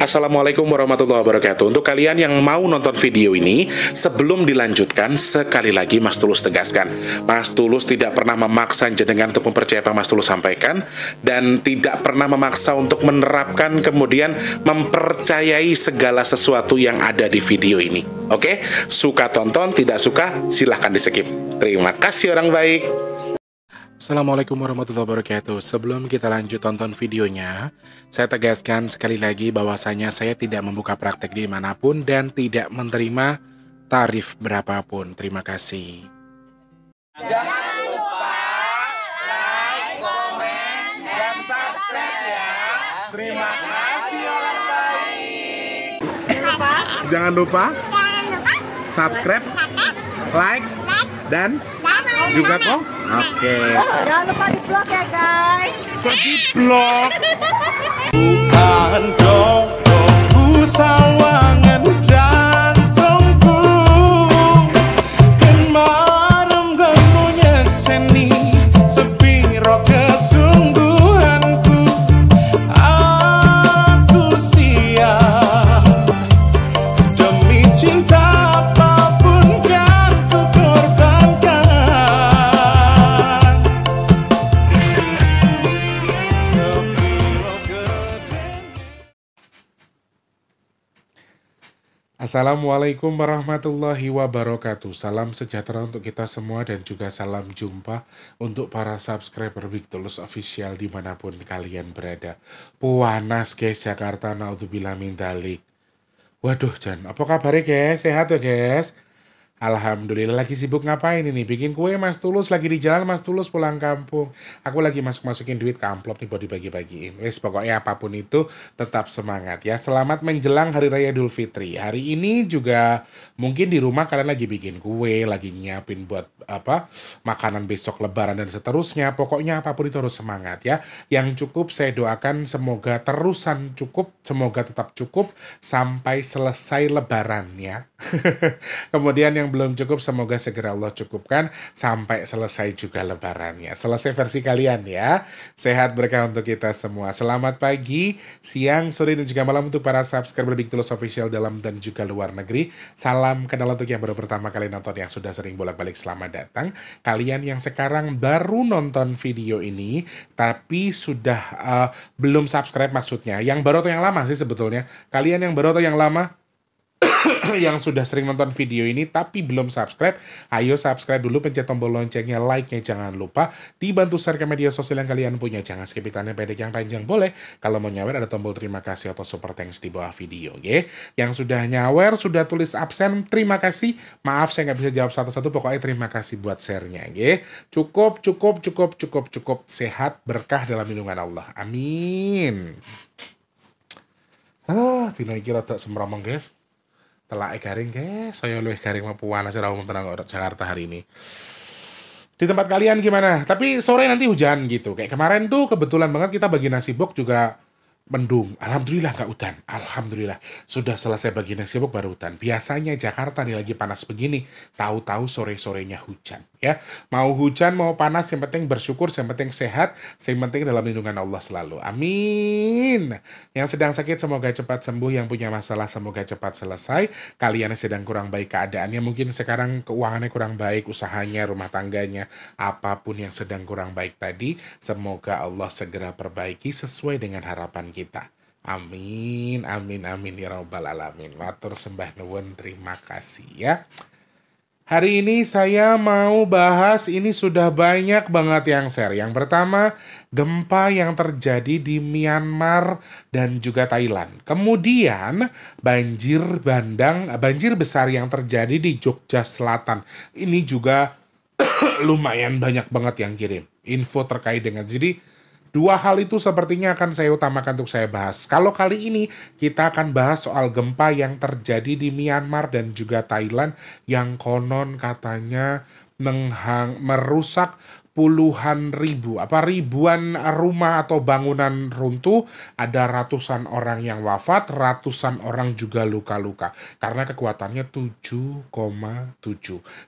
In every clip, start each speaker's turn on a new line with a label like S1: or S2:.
S1: Assalamualaikum warahmatullahi wabarakatuh. Untuk kalian yang mau nonton video ini, sebelum dilanjutkan, sekali lagi Mas Tulus tegaskan, Mas Tulus tidak pernah memaksa jenengan untuk mempercayai apa Mas Tulus sampaikan, dan tidak pernah memaksa untuk menerapkan kemudian mempercayai segala sesuatu yang ada di video ini. Oke? Suka tonton, tidak suka silahkan di skip. Terima kasih orang baik. Assalamualaikum warahmatullahi wabarakatuh. Sebelum kita lanjut tonton videonya, saya tegaskan sekali lagi bahwasanya saya tidak membuka praktek dimanapun dan tidak menerima tarif berapapun. Terima kasih.
S2: Jangan lupa like, komen, dan subscribe ya. Terima kasih orang baik.
S1: Jangan lupa subscribe, like, dan juga kok. Oke.
S3: Jangan lupa di vlog ya guys.
S1: Kok di vlog?
S2: Bukan jodohku sawangan jantungku, dan marem gamunya seni sepiro kesungguhanku. Aku siap demi cinta apapun kan ku korbankan.
S1: Assalamualaikum warahmatullahi wabarakatuh. Salam sejahtera untuk kita semua dan juga salam jumpa untuk para subscriber Big Tulus Official dimanapun kalian berada. Puanas guys, Jakarta, naudzubillah min dzalik. Waduh Jan, apa kabarnya guys? Sehat ya guys? Alhamdulillah. Lagi sibuk ngapain ini? Bikin kue Mas Tulus, lagi di jalan Mas Tulus pulang kampung. Aku lagi masukin duit ke amplop nih buat dibagi-bagiin. Wes pokoknya apapun itu tetap semangat ya. Selamat menjelang Hari Raya Idul Fitri. Hari ini juga mungkin di rumah kalian lagi bikin kue, lagi nyiapin buat makanan besok Lebaran dan seterusnya. Pokoknya apapun itu harus semangat ya. Yang cukup saya doakan semoga terusan cukup, semoga tetap cukup sampai selesai Lebaran ya. Kemudian yang belum cukup semoga segera Allah cukupkan sampai selesai juga Lebarannya. Selesai versi kalian ya. Sehat berkah untuk kita semua. Selamat pagi, siang, sore, dan juga malam untuk para subscriber Big Tulus Official dalam dan juga luar negeri. Salam kenal untuk yang baru pertama kali nonton, yang sudah sering bolak-balik selamat datang. Kalian yang sekarang baru nonton video ini tapi sudah belum subscribe maksudnya. Yang baru atau yang lama sih sebetulnya. Kalian yang baru atau yang lama yang sudah sering nonton video ini tapi belum subscribe, ayo subscribe dulu, pencet tombol loncengnya, like-nya jangan lupa, dibantu share ke media sosial yang kalian punya. Jangan skip iklannya, pendek yang panjang boleh. Kalau mau nyawer ada tombol terima kasih atau super thanks di bawah video ya. Yang sudah nyawer, sudah tulis absen, terima kasih. Maaf saya nggak bisa jawab satu-satu, pokoknya terima kasih buat share-nya ya. Cukup. Sehat, berkah dalam lindungan Allah. Amin. Dina iki rada semromong guys. Telake garing guys, saya luwih garing mau panas ora umum tenang Jakarta hari ini. Di tempat kalian gimana? Tapi sore nanti hujan gitu. Kayak kemarin tuh kebetulan banget kita bagi nasi bok juga mendung. Alhamdulillah nggak hujan. Alhamdulillah. Sudah selesai bagi nasi bok baru hujan. Biasanya Jakarta nih lagi panas begini, tahu-tahu sore-sorenya hujan. Ya, mau hujan mau panas yang penting bersyukur, yang penting sehat, yang penting dalam lindungan Allah selalu. Amin. Yang sedang sakit semoga cepat sembuh, yang punya masalah semoga cepat selesai. Kalian yang sedang kurang baik keadaannya, mungkin sekarang keuangannya kurang baik, usahanya, rumah tangganya, apapun yang sedang kurang baik tadi, semoga Allah segera perbaiki sesuai dengan harapan kita. Amin, amin, amin ya rabbal alamin. Matur sembah nuwun, terima kasih ya. Hari ini saya mau bahas, ini sudah banyak banget yang share. Yang pertama, gempa yang terjadi di Myanmar dan juga Thailand. Kemudian, banjir besar yang terjadi di Jogja Selatan. Ini juga lumayan banyak banget yang kirim info terkait dengan. Jadi, dua hal itu sepertinya akan saya utamakan untuk saya bahas. Kalau kali ini kita akan bahas soal gempa yang terjadi di Myanmar dan juga Thailand yang konon katanya merusak puluhan ribu, ribuan rumah atau bangunan runtuh, ada ratusan orang yang wafat, ratusan orang juga luka-luka karena kekuatannya 7,7.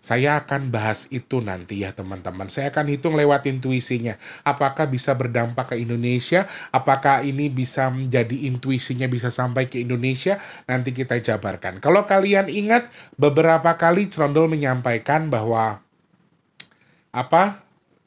S1: Saya akan bahas itu nanti ya teman-teman. Saya akan hitung lewat intuisinya. Apakah bisa berdampak ke Indonesia? Apakah ini bisa menjadi intuisinya bisa sampai ke Indonesia? Nanti kita jabarkan. Kalau kalian ingat, beberapa kali Crondol menyampaikan bahwa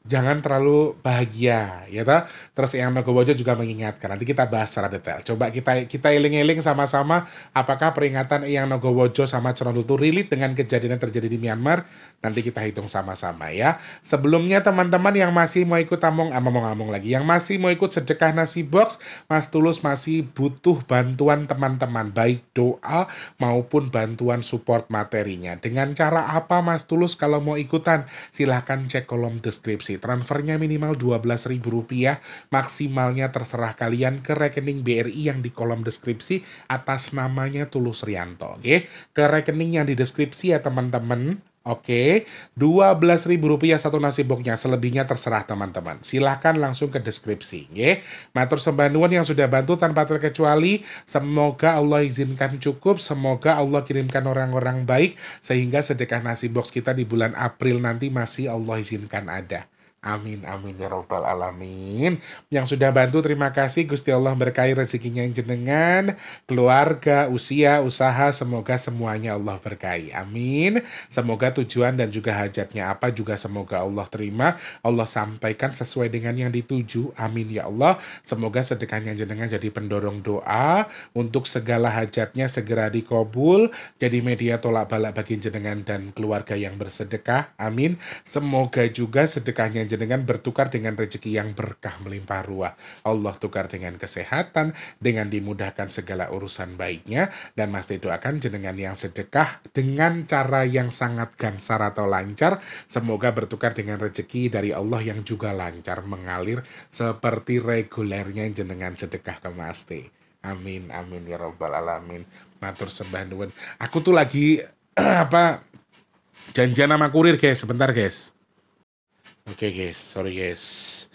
S1: jangan terlalu bahagia, ya toh. Terus Eyang Nogowojo juga mengingatkan. Nanti kita bahas secara detail. Coba kita iling-iling sama-sama apakah peringatan Eyang Nogowojo sama Crondol itu relate dengan kejadian yang terjadi di Myanmar. Nanti kita hitung sama-sama ya. Sebelumnya teman-teman yang masih mau ikut ngomong lagi, yang masih mau ikut sedekah nasi box, Mas Tulus masih butuh bantuan teman-teman, baik doa maupun bantuan support materinya. Dengan cara apa Mas Tulus kalau mau ikutan? Silahkan cek kolom deskripsi. Transfernya minimal Rp12.000, maksimalnya terserah kalian ke rekening BRI yang di kolom deskripsi atas namanya Tulus Rianto. Oke, ke rekening yang di deskripsi ya teman-teman. Oke, Rp12.000 satu nasi boxnya, selebihnya terserah teman-teman. Silahkan langsung ke deskripsi. Oke, matur sembah nuwun yang sudah bantu tanpa terkecuali. Semoga Allah izinkan cukup, semoga Allah kirimkan orang-orang baik sehingga sedekah nasi box kita di bulan April nanti masih Allah izinkan ada. Amin, amin ya rabbal alamin. Yang sudah bantu terima kasih. Gusti Allah berkahi rezekinya yang jenengan, keluarga, usia, usaha, semoga semuanya Allah berkahi. Amin. Semoga tujuan dan juga hajatnya apa juga semoga Allah terima, Allah sampaikan sesuai dengan yang dituju. Amin ya Allah. Semoga sedekahnya jenengan jadi pendorong doa untuk segala hajatnya segera dikabul, jadi media tolak balak bagi jenengan dan keluarga yang bersedekah. Amin. Semoga juga sedekahnya jenengan bertukar dengan rezeki yang berkah melimpah ruah. Allah tukar dengan kesehatan, dengan dimudahkan segala urusan baiknya, dan Mas doakan jenengan yang sedekah dengan cara yang sangat gansar atau lancar, semoga bertukar dengan rezeki dari Allah yang juga lancar mengalir seperti regulernya jenengan sedekah ke Mas T. Amin, amin ya rabbal alamin. Matur sembah nuwun. Aku tuh lagi janjian sama kurir guys, sebentar guys. Oke guys, sorry guys.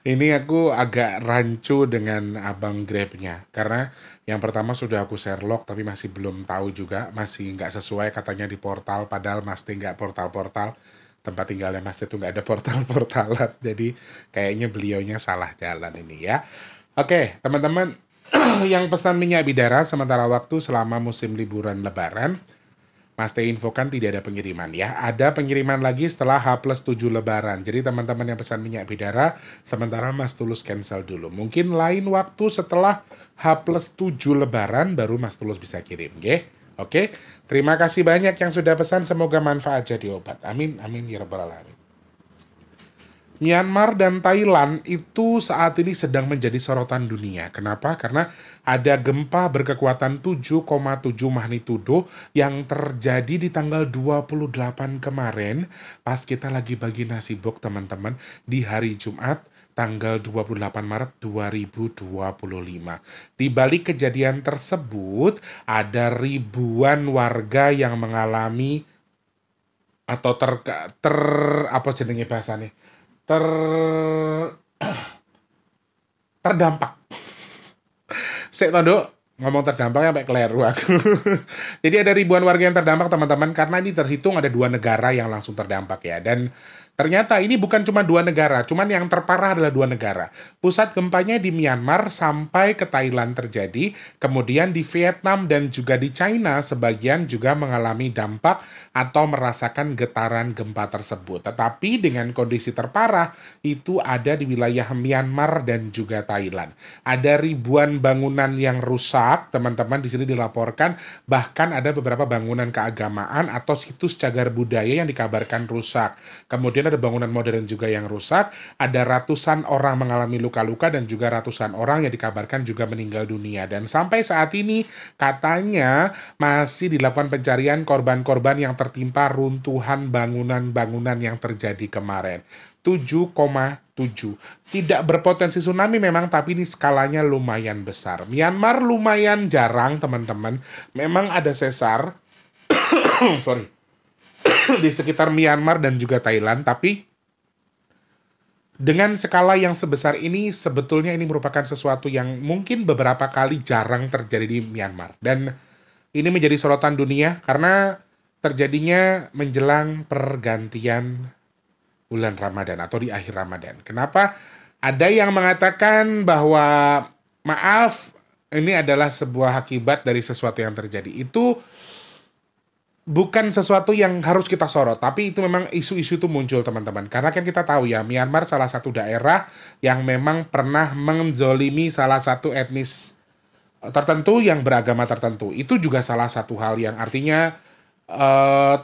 S1: Ini aku agak rancu dengan abang Grabnya. Karena yang pertama sudah aku share log tapi masih belum tahu juga. Masih nggak sesuai katanya di portal. Padahal Mas T nggak portal-portal. Tempat tinggalnya Mas T itu nggak ada portal-portalan. Jadi kayaknya beliaunya salah jalan ini ya. Oke teman-teman. Yang pesan minyak bidara sementara waktu selama musim liburan lebaran. Mas T infokan tidak ada pengiriman ya. Ada pengiriman lagi setelah H+7 lebaran. Jadi teman-teman yang pesan minyak bidara, sementara Mas Tulus cancel dulu. Mungkin lain waktu setelah H+7 lebaran baru Mas Tulus bisa kirim. Oke. Terima kasih banyak yang sudah pesan. Semoga manfaat jadi obat. Amin. Amin ya rabbal alamin. Myanmar dan Thailand itu saat ini sedang menjadi sorotan dunia. Kenapa? Karena ada gempa berkekuatan 7,7 magnitudo yang terjadi di tanggal 28 kemarin pas kita lagi bagi nasi box teman-teman di hari Jumat tanggal 28 Maret 2025. Di balik kejadian tersebut ada ribuan warga yang mengalami atau terdampak. Saya tondo ngomong terdampak sampai keliru aku. Jadi ada ribuan warga yang terdampak teman-teman karena ini terhitung ada 2 negara yang langsung terdampak ya. Dan ternyata ini bukan cuma 2 negara, cuman yang terparah adalah 2 negara. Pusat gempanya di Myanmar sampai ke Thailand terjadi, kemudian di Vietnam dan juga di China sebagian juga mengalami dampak atau merasakan getaran gempa tersebut. Tetapi dengan kondisi terparah itu ada di wilayah Myanmar dan juga Thailand. Ada ribuan bangunan yang rusak, teman-teman di sini dilaporkan, bahkan ada beberapa bangunan keagamaan atau situs cagar budaya yang dikabarkan rusak. Kemudian ada bangunan modern juga yang rusak, ada ratusan orang mengalami luka-luka dan juga ratusan orang yang dikabarkan juga meninggal dunia. Dan sampai saat ini katanya masih dilakukan pencarian korban-korban yang tertimpa runtuhan bangunan-bangunan yang terjadi kemarin. 7,7. Tidak berpotensi tsunami memang, tapi ini skalanya lumayan besar. Myanmar lumayan jarang teman-teman. Memang ada sesar. Sorry. di sekitar Myanmar dan juga Thailand, tapi dengan skala yang sebesar ini sebetulnya ini merupakan sesuatu yang mungkin beberapa kali jarang terjadi di Myanmar. Dan ini menjadi sorotan dunia karena terjadinya menjelang pergantian bulan Ramadan atau di akhir Ramadan. Kenapa? Ada yang mengatakan bahwa maaf, ini adalah sebuah akibat dari sesuatu yang terjadi. Itu bukan sesuatu yang harus kita sorot, tapi itu memang isu-isu itu muncul teman-teman. Karena kan kita tahu ya, Myanmar salah satu daerah yang memang pernah menzolimi salah satu etnis tertentu yang beragama tertentu. Itu juga salah satu hal yang artinya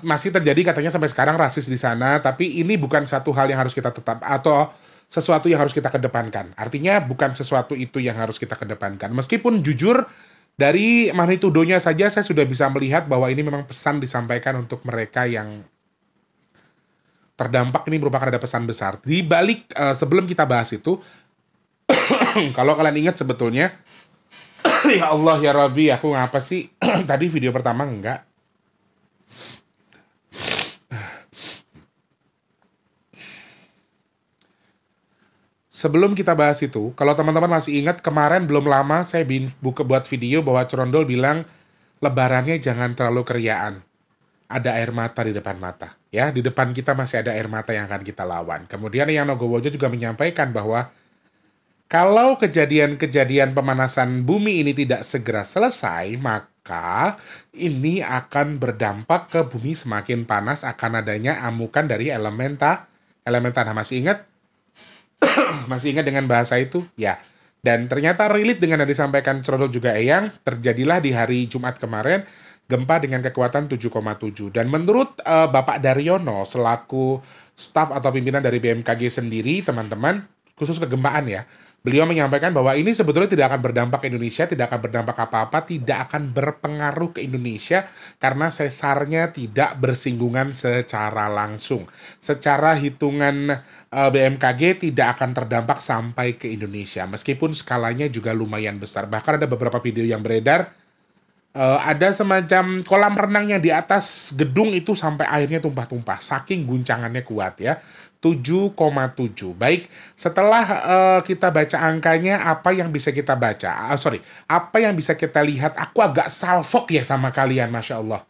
S1: masih terjadi katanya sampai sekarang rasis di sana, tapi ini bukan satu hal yang harus kita tetap atau sesuatu yang harus kita kedepankan. Artinya bukan sesuatu itu yang harus kita kedepankan. Meskipun jujur, dari magnitudonya saja saya sudah bisa melihat bahwa ini memang pesan disampaikan untuk mereka yang terdampak. Ini merupakan ada pesan besar. Di balik sebelum kita bahas itu, kalau kalian ingat sebetulnya, ya Allah ya Rabbi, aku ngapa sih tadi video pertama enggak? Sebelum kita bahas itu, kalau teman-teman masih ingat, kemarin belum lama saya buat video bahwa Corondol bilang, lebarannya jangan terlalu keriaan. Ada air mata di depan mata. Ya, di depan kita masih ada air mata yang akan kita lawan. Kemudian yang Nogowojo juga menyampaikan bahwa, kalau kejadian-kejadian pemanasan bumi ini tidak segera selesai, maka ini akan berdampak ke bumi semakin panas, akan adanya amukan dari elemen tanah. Masih ingat? Masih ingat dengan bahasa itu? Ya. Dan ternyata relate dengan yang disampaikan Corondol juga Eyang, terjadilah di hari Jumat kemarin gempa dengan kekuatan 7,7. Dan menurut Bapak Daryono selaku staf atau pimpinan dari BMKG sendiri, teman-teman, khusus kegempaan ya, beliau menyampaikan bahwa ini sebetulnya tidak akan berdampak ke Indonesia, tidak akan berdampak apa-apa, tidak akan berpengaruh ke Indonesia karena sesarnya tidak bersinggungan secara langsung. Secara hitungan BMKG tidak akan terdampak sampai ke Indonesia, meskipun skalanya juga lumayan besar. Bahkan ada beberapa video yang beredar, ada semacam kolam renangnya di atas gedung itu sampai airnya tumpah-tumpah, saking guncangannya kuat ya. 7,7. Baik, setelah kita baca angkanya, apa yang bisa kita baca? Apa yang bisa kita lihat? Aku agak salfok ya sama kalian, Masya Allah.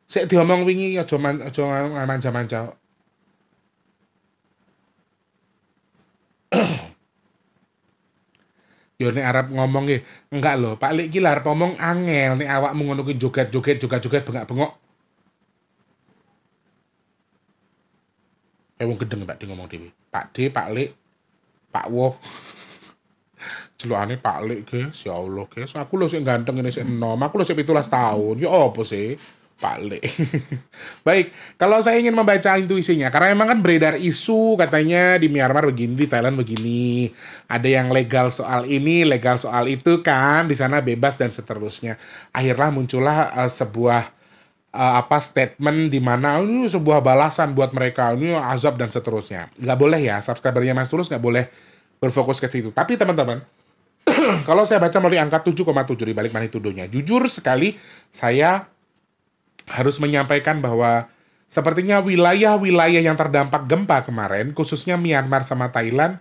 S1: Saya diomong wingi, aja manja-manja. Yo nek Arab ngomong enggak loh, Pak Lik ki arep ngomong angel nek awakmu ngono ki joget-joget bengak-bengok. Wong gedeng Pak Di ngomong dhewe. Pak D, Pak Lik, Pak Wo. Celukane Pak Lik guys, ya Allah guys. Aku lho sik ganteng ngene sik enom, aku lho sik 17 tahun. Ya opo sih? Pak Lik. Baik, kalau saya ingin membaca intuisinya, karena memang kan beredar isu katanya di Myanmar begini, di Thailand begini. Ada yang legal soal ini, legal soal itu kan, di sana bebas dan seterusnya. Akhirnya muncullah sebuah statement di mana ini sebuah balasan buat mereka, ini azab dan seterusnya. Nggak boleh ya, subscribernya Mas Tulus nggak boleh berfokus ke situ. Tapi teman-teman, kalau saya baca melalui angka 7,7 di balik magnitudonya, jujur sekali saya harus menyampaikan bahwa sepertinya wilayah-wilayah yang terdampak gempa kemarin, khususnya Myanmar sama Thailand,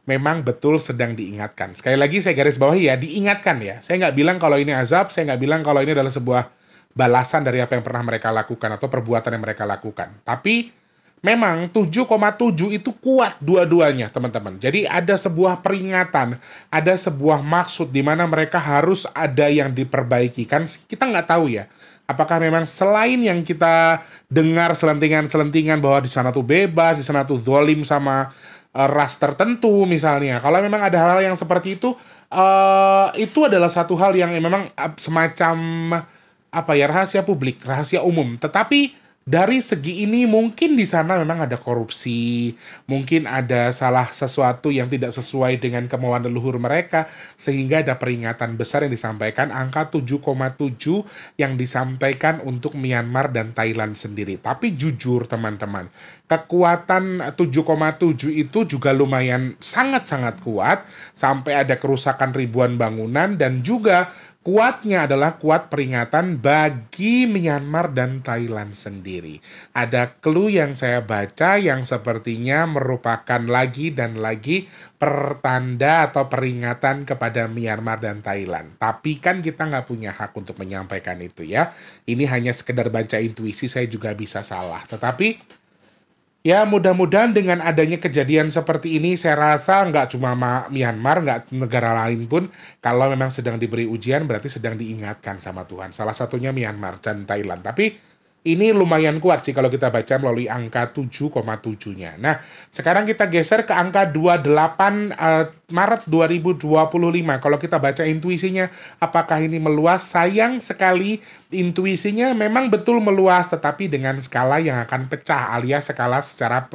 S1: memang betul sedang diingatkan. Sekali lagi saya garis bawahi ya, diingatkan ya. Saya nggak bilang kalau ini azab, saya nggak bilang kalau ini adalah sebuah balasan dari apa yang pernah mereka lakukan atau perbuatan yang mereka lakukan. Tapi memang 7,7 itu kuat dua-duanya, teman-teman. Jadi ada sebuah peringatan, ada sebuah maksud di mana mereka harus ada yang diperbaiki. Kan kita nggak tahu ya, apakah memang selain yang kita dengar selentingan-selentingan bahwa di sana tuh bebas, di sana tuh zalim sama ras tertentu misalnya. Kalau memang ada hal-hal yang seperti itu adalah satu hal yang memang semacam rahasia publik, rahasia umum. Tetapi dari segi ini mungkin di sana memang ada korupsi, mungkin ada salah sesuatu yang tidak sesuai dengan kemauan leluhur mereka, sehingga ada peringatan besar yang disampaikan, angka 7,7 yang disampaikan untuk Myanmar dan Thailand sendiri. Tapi jujur teman-teman, kekuatan 7,7 itu juga lumayan sangat-sangat kuat, sampai ada kerusakan ribuan bangunan, dan juga Kuatnya adalah kuat peringatan bagi Myanmar dan Thailand sendiri. Ada clue yang saya baca yang sepertinya merupakan lagi dan lagi pertanda atau peringatan kepada Myanmar dan Thailand. Tapi kan kita nggak punya hak untuk menyampaikan itu ya. Ini hanya sekedar baca intuisi, saya juga bisa salah. Tetapi ya mudah-mudahan dengan adanya kejadian seperti ini, saya rasa nggak cuma Myanmar, nggak negara lain pun, kalau memang sedang diberi ujian berarti sedang diingatkan sama Tuhan. Salah satunya Myanmar dan Thailand. Tapi ini lumayan kuat sih kalau kita baca melalui angka 7,7-nya. Nah, sekarang kita geser ke angka 28 Maret 2025. Kalau kita baca intuisinya, apakah ini meluas? Sayang sekali intuisinya memang betul meluas, tetapi dengan skala yang akan pecah alias skala secara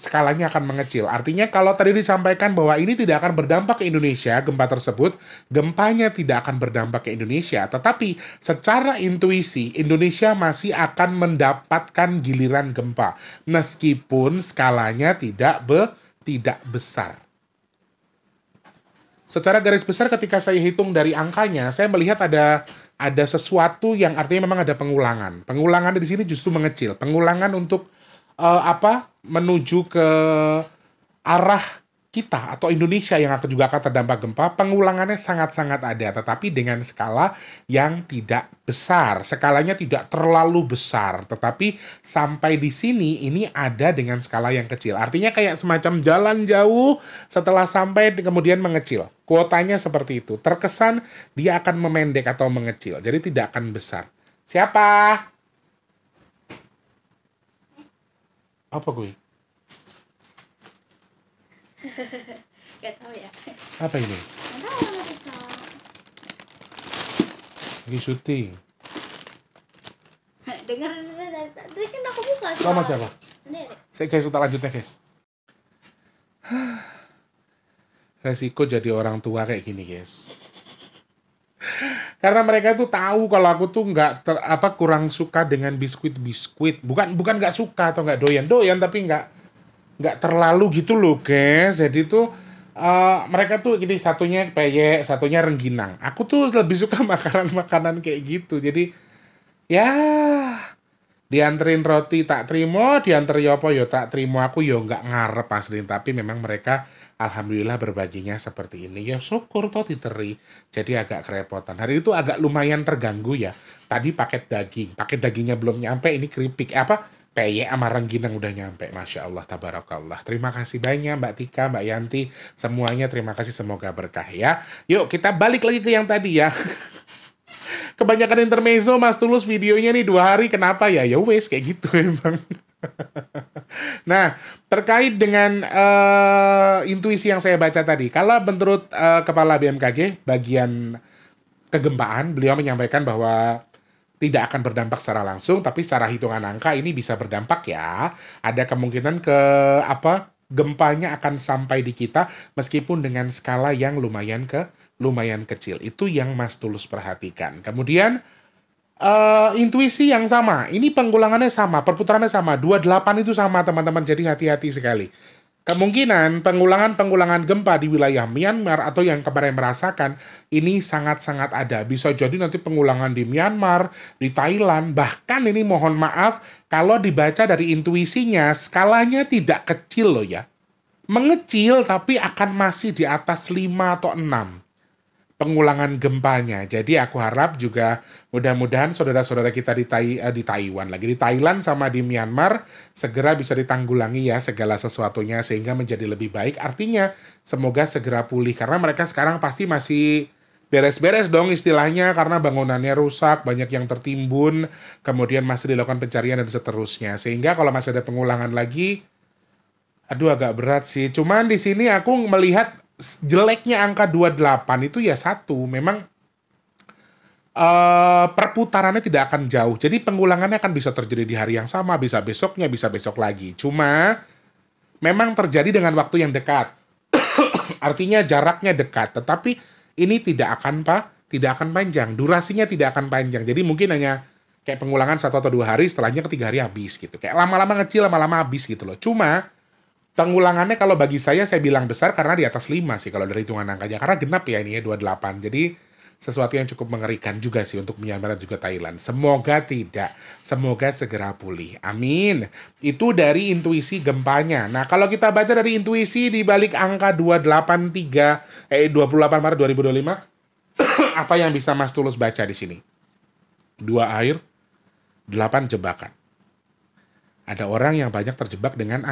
S1: skalanya akan mengecil. Artinya kalau tadi disampaikan bahwa ini tidak akan berdampak ke Indonesia, gempa tersebut, gempanya tidak akan berdampak ke Indonesia. Tetapi secara intuisi, Indonesia masih akan mendapatkan giliran gempa. Meskipun skalanya tidak besar. Secara garis besar ketika saya hitung dari angkanya, saya melihat ada sesuatu yang artinya memang ada pengulangan. Pengulangan di sini justru mengecil. Pengulangan untuk menuju ke arah kita atau Indonesia yang juga akan terdampak gempa, pengulangannya sangat-sangat ada, tetapi dengan skala yang tidak besar. Skalanya tidak terlalu besar, tetapi sampai di sini ini ada dengan skala yang kecil. Artinya kayak semacam jalan jauh setelah sampai kemudian mengecil. Kuotanya seperti itu. Terkesan dia akan memendek atau mengecil, jadi tidak akan besar. Siapa? Apa gue?
S4: Gak tahu ya.
S1: Apa ini?
S4: Gak tahu bisa.
S1: Lagi syuting.
S4: Dengar dari tadi kan aku buka.
S1: Sama siapa?
S4: Sendiri.
S1: Saya guys, kita lanjutnya guys. Resiko jadi orang tua kayak gini guys. Karena mereka tuh tahu kalau aku tuh kurang suka dengan biskuit. Bukan nggak suka atau nggak doyan, tapi nggak terlalu gitu loh guys. Jadi tuh mereka tuh gini, satunya peyek, satunya rengginang. Aku tuh lebih suka makanan kayak gitu. Jadi ya dianterin roti tak terima, dianter apa yo tak terima, aku yo nggak ngarep asli. Tapi memang mereka alhamdulillah berbaginya seperti ini. Ya syukur toh diteri. Jadi agak kerepotan. Hari itu agak lumayan terganggu ya. Tadi paket dagingnya belum nyampe, ini keripik peyek sama rengginang udah nyampe. Masya Allah, tabarakallah. Terima kasih banyak Mbak Tika, Mbak Yanti, semuanya terima kasih, semoga berkah ya. Yuk kita balik lagi ke yang tadi ya. Kebanyakan intermezzo Mas Tulus videonya nih 2 hari, kenapa ya? Ya wes kayak gitu emang. Nah, terkait dengan intuisi yang saya baca tadi, kalau menurut Kepala BMKG bagian kegempaan, beliau menyampaikan bahwa tidak akan berdampak secara langsung, tapi secara hitungan angka ini bisa berdampak ya. Ada kemungkinan gempanya akan sampai di kita meskipun dengan skala yang lumayan kecil. Itu yang Mas Tulus perhatikan. Kemudian intuisi yang sama, ini pengulangannya sama, perputarannya sama, 28 itu sama teman-teman, jadi hati-hati sekali. Kemungkinan pengulangan gempa di wilayah Myanmar atau yang kemarin merasakan, ini sangat-sangat ada. Bisa jadi nanti pengulangan di Myanmar, di Thailand, bahkan ini mohon maaf, kalau dibaca dari intuisinya, skalanya tidak kecil loh ya. Mengecil tapi akan masih di atas 5 atau 6. Pengulangan gempanya. Jadi aku harap juga mudah-mudahan saudara-saudara kita di Taiwan lagi, di Thailand sama di Myanmar segera bisa ditanggulangi ya segala sesuatunya sehingga menjadi lebih baik. Artinya semoga segera pulih karena mereka sekarang pasti masih beres-beres dong istilahnya karena bangunannya rusak, banyak yang tertimbun, kemudian masih dilakukan pencarian dan seterusnya. Sehingga kalau masih ada pengulangan lagi, aduh agak berat sih. Cuman di sini aku melihat jeleknya angka 28 itu ya satu, memang perputarannya tidak akan jauh. Jadi pengulangannya akan bisa terjadi di hari yang sama, bisa besoknya, bisa besok lagi. Cuma memang terjadi dengan waktu yang dekat. Artinya jaraknya dekat, tetapi ini tidak akan panjang. Durasinya tidak akan panjang. Jadi mungkin hanya kayak pengulangan 1 atau 2 hari, setelahnya ketiga hari habis gitu. Kayak lama-lama ngecil, lama-lama habis gitu loh. Cuma pengulangannya kalau bagi saya bilang besar karena di atas 5 sih kalau dari hitungan angkanya. Karena genap ya ini ya 28. Jadi sesuatu yang cukup mengerikan juga sih untuk Myanmar dan juga Thailand. Semoga tidak. Semoga segera pulih. Amin. Itu dari intuisi gempanya. Nah, kalau kita baca dari intuisi di balik angka 28 Maret 2025, apa yang bisa Mas Tulus baca di sini? 2 air, 8 jebakan. Ada orang yang banyak terjebak dengan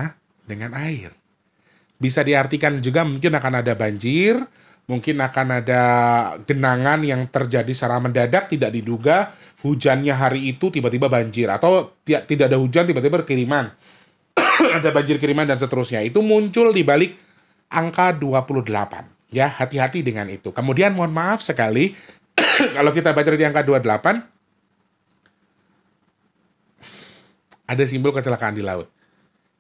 S1: air. Bisa diartikan juga mungkin akan ada banjir, mungkin akan ada genangan yang terjadi secara mendadak, tidak diduga, hujannya hari itu tiba-tiba banjir, atau tidak ada hujan, tiba-tiba kiriman. Ada banjir kiriman dan seterusnya. Itu muncul di balik angka 28. Ya, hati-hati dengan itu. Kemudian mohon maaf sekali, kalau kita baca di angka 28, ada simbol kecelakaan di laut.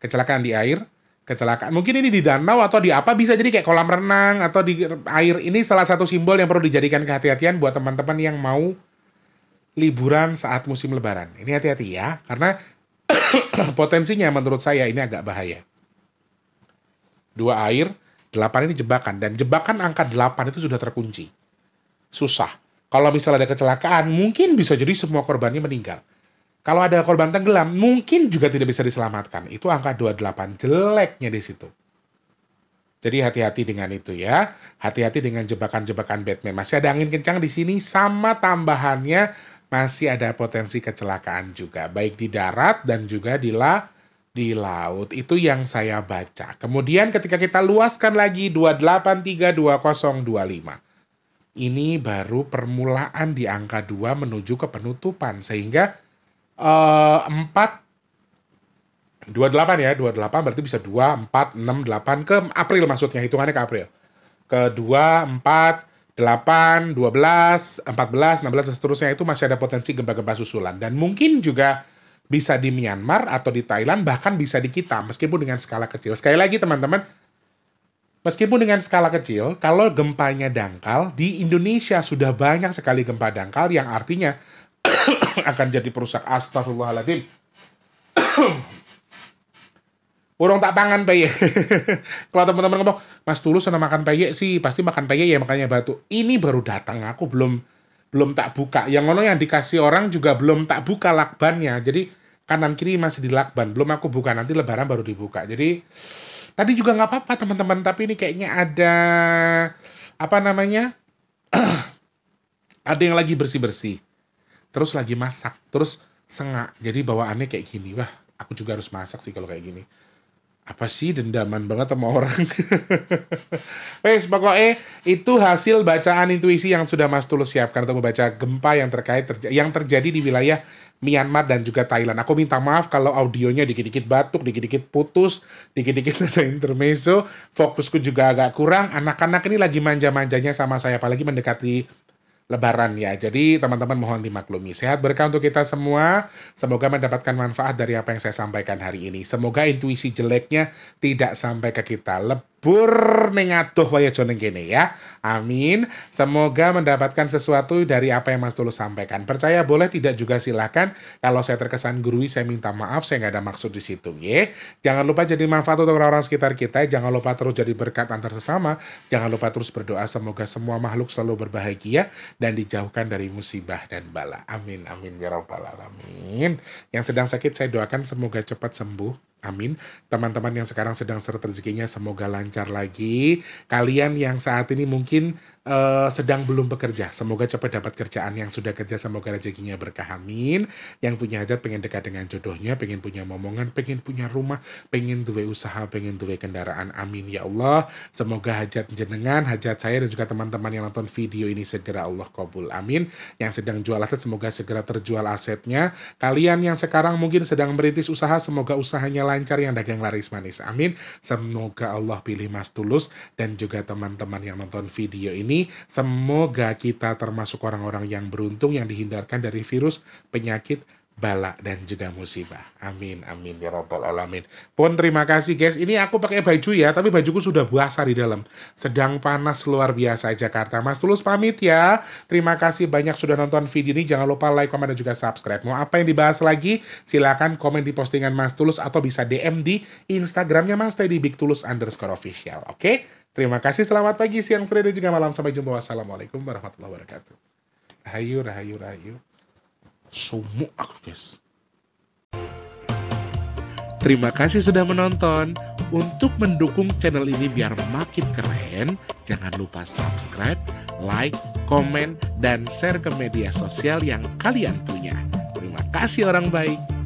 S1: Kecelakaan di air, kecelakaan. Mungkin ini di danau atau di apa, bisa jadi kayak kolam renang atau di air. Ini salah satu simbol yang perlu dijadikan kehati-hatian buat teman-teman yang mau liburan saat musim lebaran. Ini hati-hati ya, karena potensinya menurut saya ini agak bahaya. 2 air, 8 ini jebakan. Dan jebakan angka 8 itu sudah terkunci. Susah. Kalau misalnya ada kecelakaan, mungkin bisa jadi semua korbannya meninggal. Kalau ada korban tenggelam, mungkin juga tidak bisa diselamatkan. Itu angka 28, jeleknya di situ. Jadi hati-hati dengan itu ya. Hati-hati dengan jebakan-jebakan Batman. Masih ada angin kencang di sini, sama tambahannya masih ada potensi kecelakaan juga. Baik di darat dan juga di laut. Itu yang saya baca. Kemudian ketika kita luaskan lagi 2832025. Ini baru permulaan di angka 2 menuju ke penutupan. Sehingga 28 ya, 28 berarti bisa 2, 4, 6, 8 ke April, maksudnya hitungannya ke April. Ke 2, 4, 8, 12, 14, 16 dan seterusnya, itu masih ada potensi gempa-gempa susulan. Dan mungkin juga bisa di Myanmar atau di Thailand, bahkan bisa di kita, meskipun dengan skala kecil. Sekali lagi teman-teman, meskipun dengan skala kecil, kalau gempanya dangkal, di Indonesia sudah banyak sekali gempa dangkal yang artinya akan jadi perusak. Astagfirullahaladzim. Urung tak pangan peyek. Kalau teman-teman ngomong, Mas Tulus senang makan peyek sih, pasti makan peyek ya makanya batuk. Ini baru datang, aku belum tak buka. Yang ngono yang dikasih orang juga belum tak buka lakbannya. Jadi kanan kiri masih di lakban, belum aku buka, nanti lebaran baru dibuka. Jadi tadi juga nggak apa-apa teman-teman, tapi ini kayaknya ada apa namanya? Ada yang lagi bersih-bersih. Terus lagi masak, terus sengak. Jadi bawaannya kayak gini. Wah, aku juga harus masak sih kalau kayak gini. Apa sih, dendaman banget sama orang. Wes, pokoknya itu hasil bacaan intuisi yang sudah Mas Tulus siapkan untuk membaca gempa yang yang terjadi di wilayah Myanmar dan juga Thailand. Aku minta maaf kalau audionya dikit-dikit batuk, dikit-dikit putus, dikit-dikit ada intermezzo. Fokusku juga agak kurang. Anak-anak ini lagi manja-manjanya sama saya, apalagi mendekati Lebaran ya. Jadi teman-teman mohon dimaklumi. Sehat berkah untuk kita semua. Semoga mendapatkan manfaat dari apa yang saya sampaikan hari ini. Semoga intuisi jeleknya tidak sampai ke kita. Lebur nengatuh waya joneng kene ya. Amin. Semoga mendapatkan sesuatu dari apa yang Mas Tulus sampaikan. Percaya boleh, tidak juga silakan. Kalau saya terkesan gurui, saya minta maaf. Saya nggak ada maksud di situ ya. Jangan lupa jadi manfaat untuk orang-orang sekitar kita. Jangan lupa terus jadi berkat antar sesama. Jangan lupa terus berdoa semoga semua makhluk selalu berbahagia dan dijauhkan dari musibah dan bala. Amin, amin ya rabbal alamin. Yang sedang sakit saya doakan semoga cepat sembuh. Amin. Teman-teman yang sekarang sedang seret rezekinya semoga lancar lagi. Kalian yang saat ini mungkin sedang belum bekerja, semoga cepat dapat kerjaan. Yang sudah kerja semoga rezekinya berkah. Amin. Yang punya hajat pengen dekat dengan jodohnya, pengen punya momongan, pengen punya rumah, pengen duwe usaha, pengen duwe kendaraan. Amin ya Allah. Semoga hajat jenengan, hajat saya dan juga teman-teman yang nonton video ini segera Allah kabul. Amin. Yang sedang jual aset semoga segera terjual asetnya. Kalian yang sekarang mungkin sedang merintis usaha, semoga usahanya lancar, yang dagang laris manis. Amin. Semoga Allah pilih Mas Tulus dan juga teman-teman yang nonton video ini. Semoga kita termasuk orang-orang yang beruntung, yang dihindarkan dari virus, penyakit, bala, dan juga musibah. Amin, amin ya rabbal alamin. Pun terima kasih guys. Ini aku pakai baju ya, tapi bajuku sudah basah di dalam. Sedang panas luar biasa Jakarta. Mas Tulus pamit ya. Terima kasih banyak sudah nonton video ini. Jangan lupa like, komen, dan juga subscribe. Mau apa yang dibahas lagi? Silakan komen di postingan Mas Tulus atau bisa DM di Instagramnya Mas Teddy Big Tulus _official. Oke? Terima kasih, selamat pagi, siang, sore, dan juga malam. Sampai jumpa. Wassalamualaikum warahmatullahi wabarakatuh. Rahayu, rahayu, rahayu. Sumuk aku, guys. Terima kasih sudah menonton. Untuk mendukung channel ini biar makin keren, jangan lupa subscribe, like, komen, dan share ke media sosial yang kalian punya. Terima kasih orang baik.